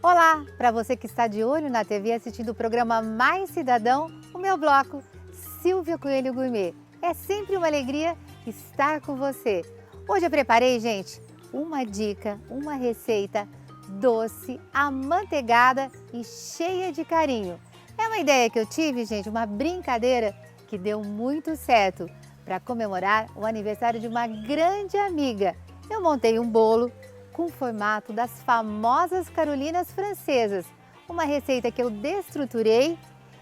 Olá, para você que está de olho na TV assistindo o programa Mais Cidadão, o meu bloco Silvia Coelho Gourmet. É sempre uma alegria estar com você. Hoje eu preparei, gente, uma dica, uma receita doce, amanteigada e cheia de carinho. É uma ideia que eu tive, gente, uma brincadeira que deu muito certo para comemorar o aniversário de uma grande amiga. Eu montei um bolo com o formato das famosas carolinas francesas. Uma receita que eu destruturei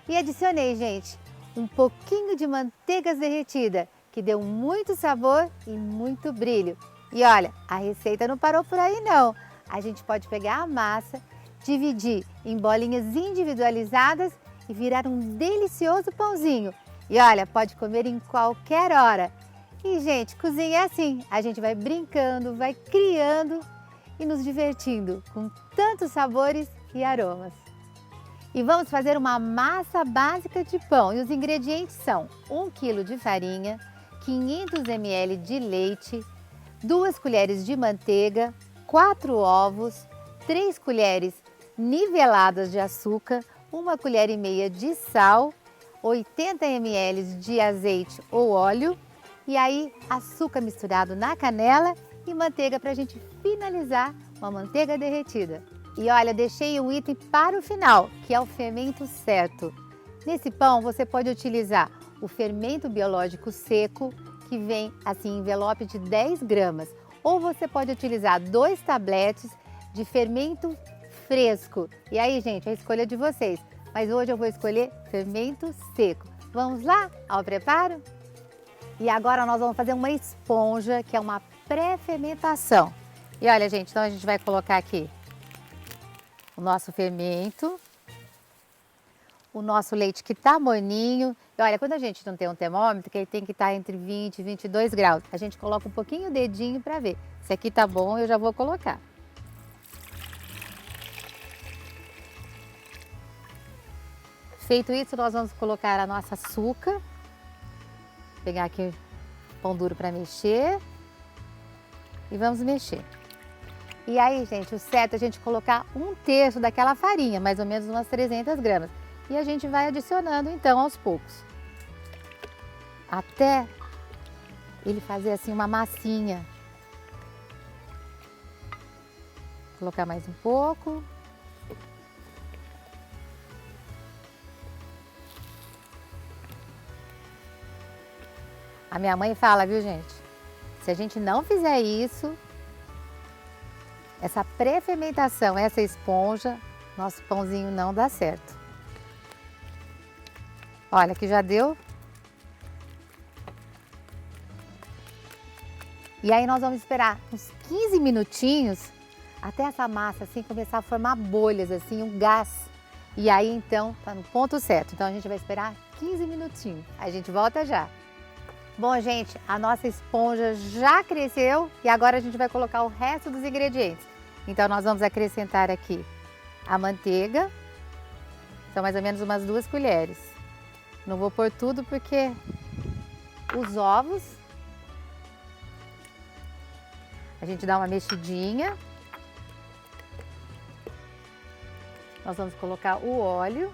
e adicionei, gente, um pouquinho de manteiga derretida, que deu muito sabor e muito brilho. E olha, a receita não parou por aí não. A gente pode pegar a massa, dividir em bolinhas individualizadas e virar um delicioso pãozinho. E olha, pode comer em qualquer hora. E gente, cozinha é assim, a gente vai brincando, vai criando e nos divertindo com tantos sabores e aromas. E vamos fazer uma massa básica de pão. E os ingredientes são 1 kg de farinha, 500 ml de leite, 2 colheres de manteiga, 4 ovos, 3 colheres niveladas de açúcar, 1 colher e meia de sal, 80 ml de azeite ou óleo e aí açúcar misturado na canela e manteiga para a gente finalizar, uma manteiga derretida. E olha, deixei um item para o final, que é o fermento certo. Nesse pão você pode utilizar o fermento biológico seco, que vem assim em envelope de 10 gramas. Ou você pode utilizar 2 tabletes de fermento fresco. E aí, gente, a escolha é de vocês. Mas hoje eu vou escolher fermento seco. Vamos lá ao preparo? E agora nós vamos fazer uma esponja, que é uma pré-fermentação. E olha, gente, então a gente vai colocar aqui o nosso fermento, o nosso leite que tá morninho. E olha, quando a gente não tem um termômetro, que ele tem que estar entre 20 e 22 graus, a gente coloca um pouquinho o dedinho para ver. Se aqui tá bom, eu já vou colocar. Feito isso, nós vamos colocar a nossa açúcar. Vou pegar aqui pão duro para mexer. E vamos mexer. E aí, gente, o certo é a gente colocar 1/3 daquela farinha, mais ou menos umas 300 gramas. E a gente vai adicionando, então, aos poucos. Até ele fazer assim uma massinha. Vou colocar mais um pouco. A minha mãe fala, viu, gente? Se a gente não fizer isso, essa pré-fermentação, essa esponja, nosso pãozinho não dá certo. Olha, que já deu. E aí nós vamos esperar uns 15 minutinhos até essa massa assim começar a formar bolhas, assim, um gás. E aí então tá no ponto certo. Então a gente vai esperar 15 minutinhos. A gente volta já. Bom, gente, a nossa esponja já cresceu e agora a gente vai colocar o resto dos ingredientes. Então nós vamos acrescentar aqui a manteiga, são mais ou menos umas 2 colheres. Não vou pôr tudo porque os ovos, a gente dá uma mexidinha. Nós vamos colocar o óleo.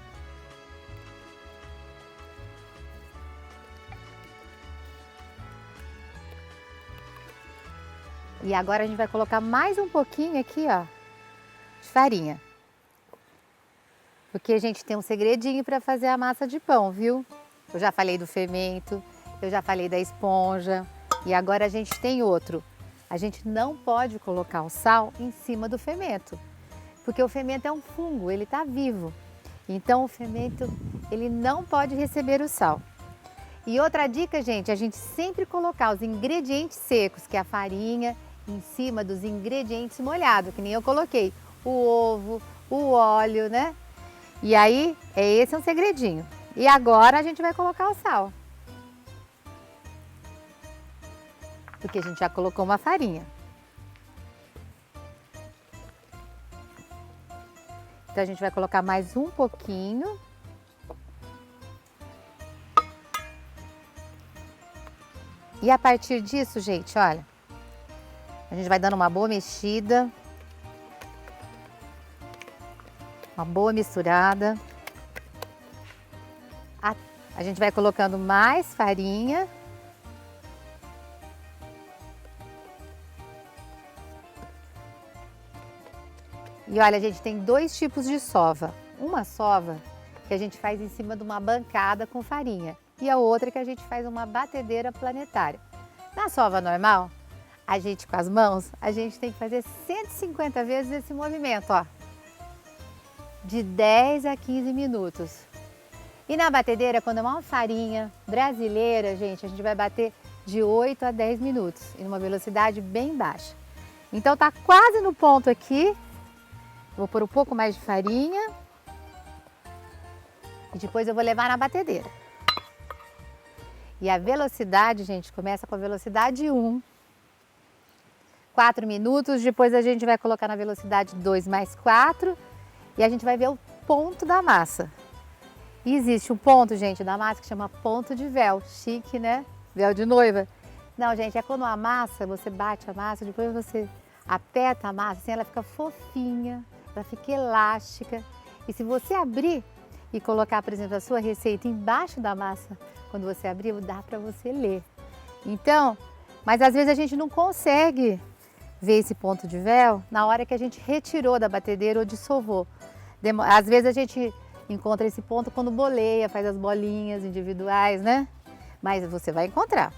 E agora a gente vai colocar mais um pouquinho aqui, ó, de farinha. Porque a gente tem um segredinho para fazer a massa de pão, viu? Eu já falei do fermento, eu já falei da esponja e agora a gente tem outro. A gente não pode colocar o sal em cima do fermento, porque o fermento é um fungo, ele está vivo. Então o fermento, ele não pode receber o sal. E outra dica, gente, a gente sempre colocar os ingredientes secos, que é a farinha, em cima dos ingredientes molhados, que nem eu coloquei, o ovo, o óleo, né? E aí, esse é um segredinho. E agora a gente vai colocar o sal. Porque a gente já colocou uma farinha. Então a gente vai colocar mais um pouquinho. E a partir disso, gente, olha, a gente vai dando uma boa mexida. Uma boa misturada. A gente vai colocando mais farinha. E olha, a gente tem dois tipos de sova. Uma sova que a gente faz em cima de uma bancada com farinha e a outra que a gente faz uma batedeira planetária. Na sova normal, a gente com as mãos, a gente tem que fazer 150 vezes esse movimento, ó. De 10 a 15 minutos. E na batedeira, quando é uma farinha brasileira, gente, a gente vai bater de 8 a 10 minutos e numa velocidade bem baixa. Então tá quase no ponto aqui. Vou pôr um pouco mais de farinha e depois eu vou levar na batedeira. E a velocidade, gente, começa com a velocidade 1. 4 minutos, depois a gente vai colocar na velocidade 2 mais 4 e a gente vai ver o ponto da massa. E existe um ponto, gente, da massa que chama ponto de véu. Chique, né? Véu de noiva. Não, gente, é quando a massa, você bate a massa, depois você aperta a massa, assim ela fica fofinha. Ela fica elástica. E se você abrir e colocar, por exemplo, a sua receita embaixo da massa, quando você abrir, dá para você ler. Então, mas às vezes a gente não consegue ver esse ponto de véu na hora que a gente retirou da batedeira ou dissovou. Às vezes a gente encontra esse ponto quando boleia, faz as bolinhas individuais, né? Mas você vai encontrar.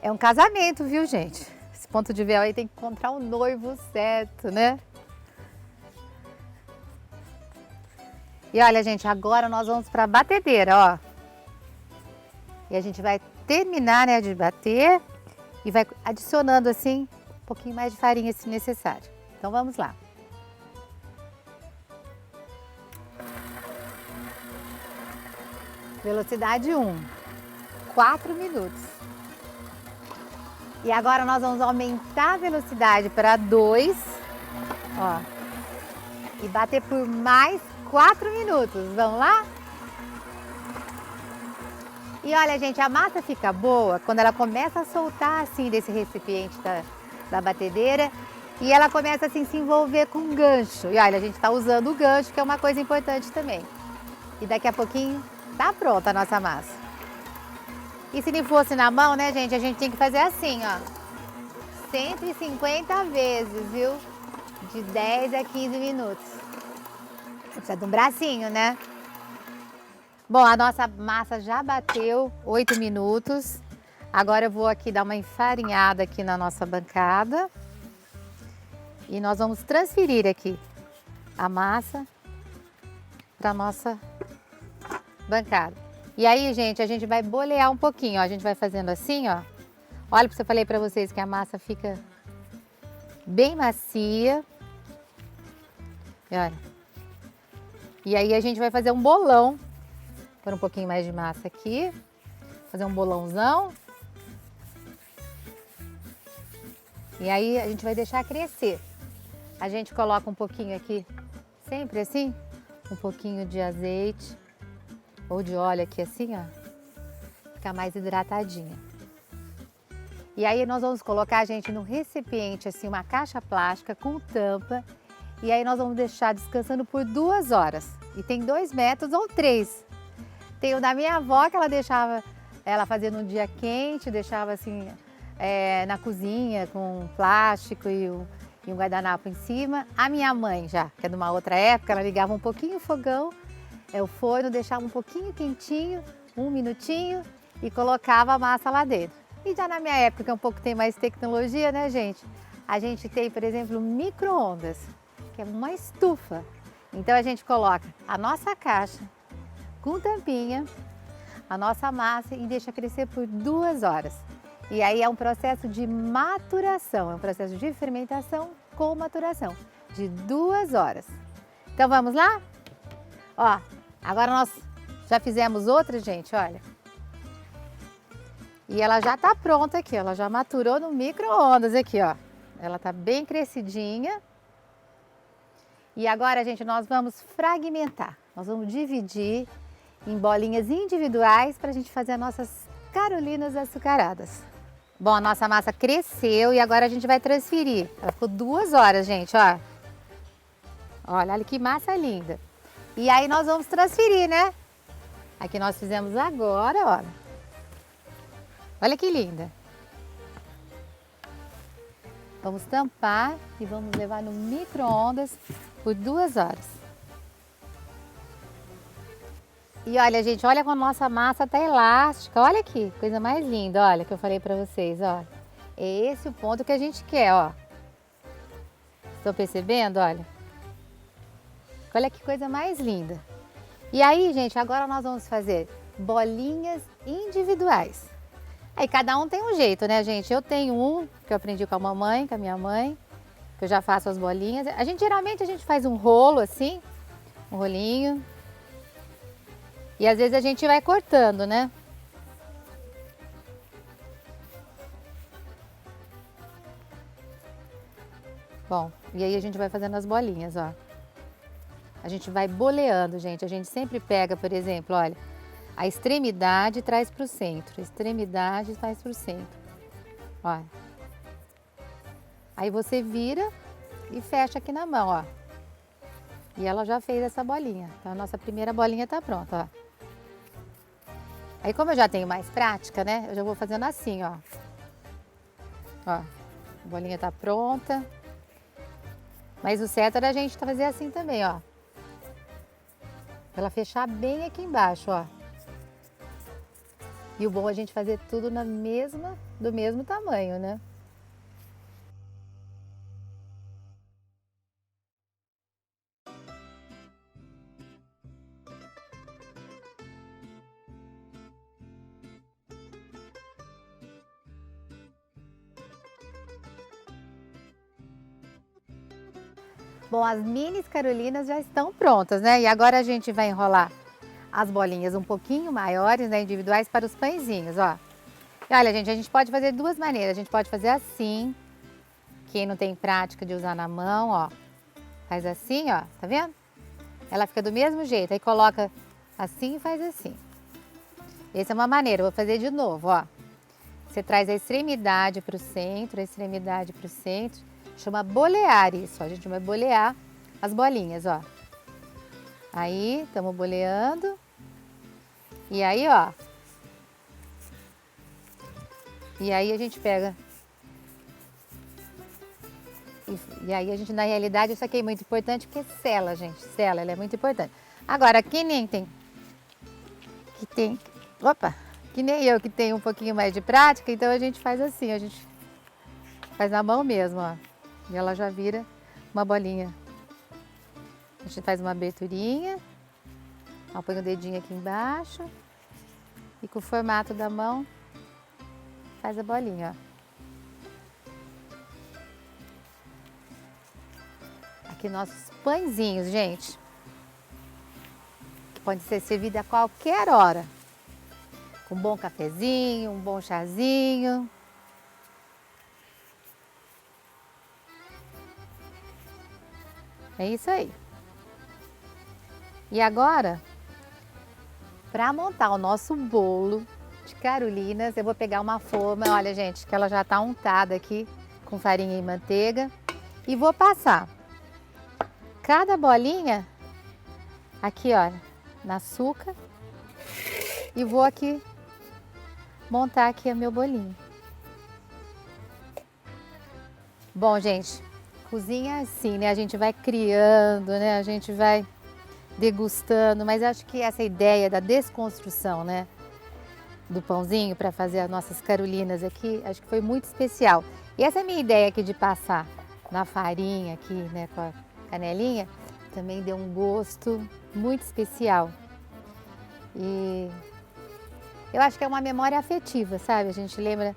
É um casamento, viu, gente? Esse ponto de véu aí tem que encontrar o noivo certo, né? E olha, gente, agora nós vamos para a batedeira, ó. E a gente vai terminar, né, de bater e vai adicionando assim um pouquinho mais de farinha se necessário. Então vamos lá. Velocidade 1, 4 minutos. E agora nós vamos aumentar a velocidade para 2, ó, e bater por mais 4 minutos. Vamos lá? E olha, gente, a massa fica boa quando ela começa a soltar assim desse recipiente da batedeira e ela começa assim a se envolver com um gancho. E olha, a gente está usando o gancho, que é uma coisa importante também. E daqui a pouquinho tá pronta a nossa massa. E se não fosse na mão, né, gente, a gente tem que fazer assim, ó. 150 vezes, viu? De 10 a 15 minutos. Precisa de um bracinho, né? Bom, a nossa massa já bateu 8 minutos. Agora eu vou aqui dar uma enfarinhada aqui na nossa bancada. E nós vamos transferir aqui a massa para a nossa bancada. E aí, gente, a gente vai bolear um pouquinho, ó. A gente vai fazendo assim, ó. Olha, eu falei para vocês que a massa fica bem macia. E olha. E aí a gente vai fazer um bolão. Pôr um pouquinho mais de massa aqui. Fazer um bolãozão. E aí a gente vai deixar crescer. A gente coloca um pouquinho aqui, sempre assim, um pouquinho de azeite ou de óleo aqui assim, ó. Ficar mais hidratadinha. E aí nós vamos colocar, gente, no recipiente assim, uma caixa plástica com tampa. E aí nós vamos deixar descansando por 2 horas. E tem 2 métodos ou 3. Tem o da minha avó, que ela deixava, ela fazia num dia quente, deixava assim na cozinha com plástico e um guardanapo em cima. A minha mãe já, que é de uma outra época, ela ligava um pouquinho o fogão, o forno, deixava um pouquinho quentinho, 1 minutinho e colocava a massa lá dentro. E já na minha época, que é um pouco tem mais tecnologia, né, gente? A gente tem, por exemplo, micro-ondas, que é uma estufa. Então a gente coloca a nossa caixa com tampinha, a nossa massa e deixa crescer por 2 horas. E aí é um processo de maturação, é um processo de fermentação com maturação, de 2 horas. Então vamos lá? Ó, agora nós já fizemos outra, gente, olha. E ela já tá pronta aqui, ela já maturou no micro-ondas aqui, ó. Ela tá bem crescidinha. E agora, gente, nós vamos fragmentar. Nós vamos dividir em bolinhas individuais para a gente fazer as nossas carolinas açucaradas. Bom, a nossa massa cresceu e agora a gente vai transferir. Ela ficou 2 horas, gente, ó. Olha, olha que massa linda. E aí nós vamos transferir, né? Aqui nós fizemos agora, olha. Olha que linda. Vamos tampar e vamos levar no micro-ondas por 2 horas. E olha, gente, olha como a nossa massa tá elástica. Olha aqui, coisa mais linda, olha, que eu falei pra vocês, ó. É esse o ponto que a gente quer, ó. Estão percebendo, olha? Olha que coisa mais linda. E aí, gente, agora nós vamos fazer bolinhas individuais. Aí cada um tem um jeito, né, gente? Eu tenho um que eu aprendi com a mamãe, com a minha mãe, que eu já faço as bolinhas. Geralmente a gente faz um rolo assim, um rolinho. E às vezes a gente vai cortando, né? Bom, e aí a gente vai fazendo as bolinhas, ó. A gente vai boleando, gente. A gente sempre pega, por exemplo, olha, a extremidade traz para o centro, a extremidade traz para o centro. Olha. Aí você vira e fecha aqui na mão, ó. E ela já fez essa bolinha. Então a nossa primeira bolinha tá pronta, ó. Aí como eu já tenho mais prática, né? Eu já vou fazendo assim, ó. Ó, a bolinha tá pronta. Mas o certo era a gente fazer assim também, ó. Pra ela fechar bem aqui embaixo, ó. E o bom é a gente fazer tudo do mesmo tamanho, né? Bom, as minis carolinas já estão prontas, né? E agora a gente vai enrolar as bolinhas um pouquinho maiores, né, individuais para os pãezinhos, ó. E olha, gente, a gente pode fazer de 2 maneiras. A gente pode fazer assim, quem não tem prática de usar na mão, ó. Faz assim, ó, tá vendo? Ela fica do mesmo jeito, aí coloca assim e faz assim. Essa é uma maneira, eu vou fazer de novo, ó. Você traz a extremidade para o centro, a extremidade para o centro. Chama bolear isso, ó. A gente vai bolear as bolinhas, ó. Aí, estamos boleando. E aí, ó. E aí a gente pega. E aí a gente, na realidade, isso aqui é muito importante porque sela, gente. Sela, ela é muito importante. Agora, quem nem tem... Opa! Que nem eu que tenho um pouquinho mais de prática, então a gente faz assim, a gente faz na mão mesmo, ó. E ela já vira uma bolinha. A gente faz uma aberturinha, ó, põe o dedinho aqui embaixo e com o formato da mão faz a bolinha, ó. Aqui nossos pãezinhos, gente, que pode ser servido a qualquer hora, com um bom cafezinho, um bom chazinho. É isso aí. E agora, para montar o nosso bolo de carolinas, eu vou pegar uma forma, olha gente, que ela já está untada aqui com farinha e manteiga. E vou passar cada bolinha aqui, olha, na açúcar. E vou aqui montar aqui o meu bolinho. Bom, gente, cozinha é assim, né? A gente vai criando, né? A gente vai degustando, mas acho que essa ideia da desconstrução, né, do pãozinho para fazer as nossas carolinas aqui, acho que foi muito especial. E essa minha ideia aqui de passar na farinha aqui, né, com a canelinha, também deu um gosto muito especial. E eu acho que é uma memória afetiva, sabe? A gente lembra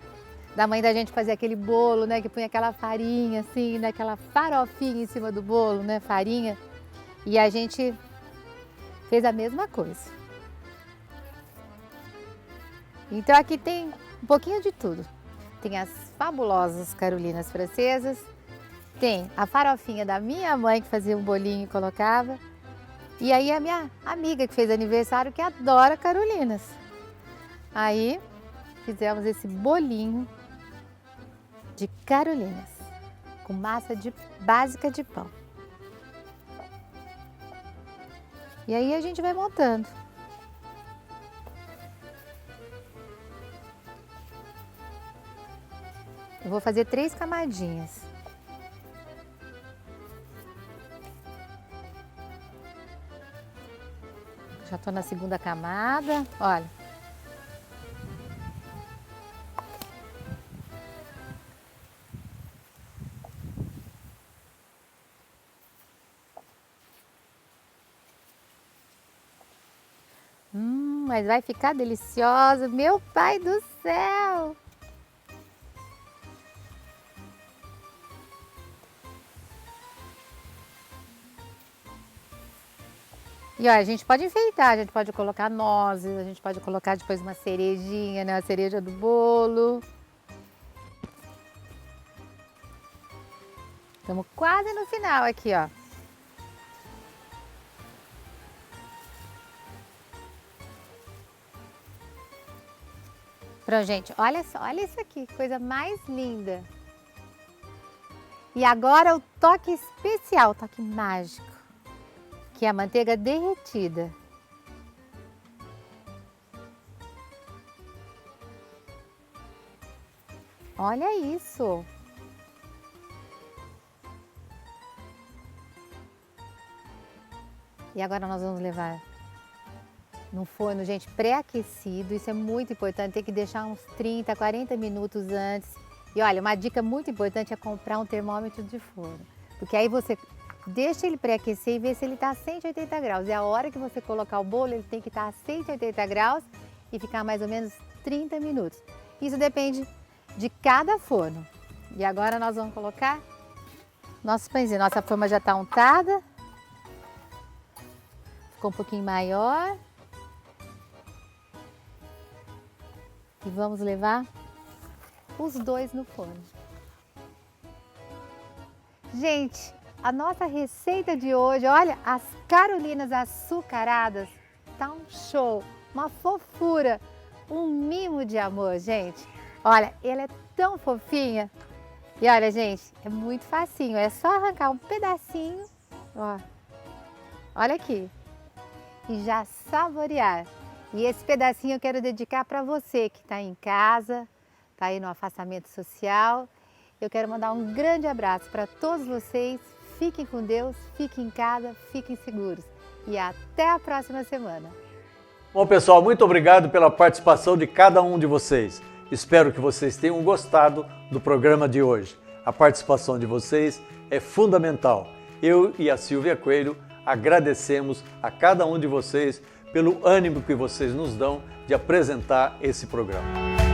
da mãe da gente fazer aquele bolo, né, que punha aquela farinha assim, né, aquela farofinha em cima do bolo, né, farinha. E a gente fez a mesma coisa. Então aqui tem um pouquinho de tudo. Tem as fabulosas carolinas francesas, tem a farofinha da minha mãe que fazia um bolinho e colocava, e aí a minha amiga que fez aniversário que adora carolinas. Aí fizemos esse bolinho de carolinas com massa básica de pão. E aí a gente vai montando. Eu vou fazer 3 camadinhas. Já estou na segunda camada, olha. Mas vai ficar deliciosa, meu pai do céu! E ó, a gente pode enfeitar, a gente pode colocar nozes, a gente pode colocar depois uma cerejinha, né? A cereja do bolo. Estamos quase no final aqui, ó. Pronto, gente, olha só, olha isso aqui, coisa mais linda. E agora o toque especial, o toque mágico, que é a manteiga derretida. Olha isso! E agora nós vamos levar no forno, gente, pré-aquecido. Isso é muito importante, tem que deixar uns 30, 40 minutos antes. E olha, uma dica muito importante é comprar um termômetro de forno, porque aí você deixa ele pré-aquecer e vê se ele está a 180 graus. E a hora que você colocar o bolo, ele tem que estar a 180 graus e ficar mais ou menos 30 minutos. Isso depende de cada forno. E agora nós vamos colocar nosso pãezinho. Nossa forma já está untada. Ficou um pouquinho maior. E vamos levar os 2 no forno. Gente, a nossa receita de hoje, olha, as carolinas açucaradas, tá um show, uma fofura, um mimo de amor, gente. Olha, ela é tão fofinha. E olha, gente, é muito facinho, é só arrancar um pedacinho, ó. Olha aqui. E já saborear. E esse pedacinho eu quero dedicar para você que está em casa, está aí no afastamento social. Eu quero mandar um grande abraço para todos vocês. Fiquem com Deus, fiquem em casa, fiquem seguros. E até a próxima semana. Bom, pessoal, muito obrigado pela participação de cada um de vocês. Espero que vocês tenham gostado do programa de hoje. A participação de vocês é fundamental. Eu e a Silvia Coelho agradecemos a cada um de vocês pelo ânimo que vocês nos dão de apresentar esse programa.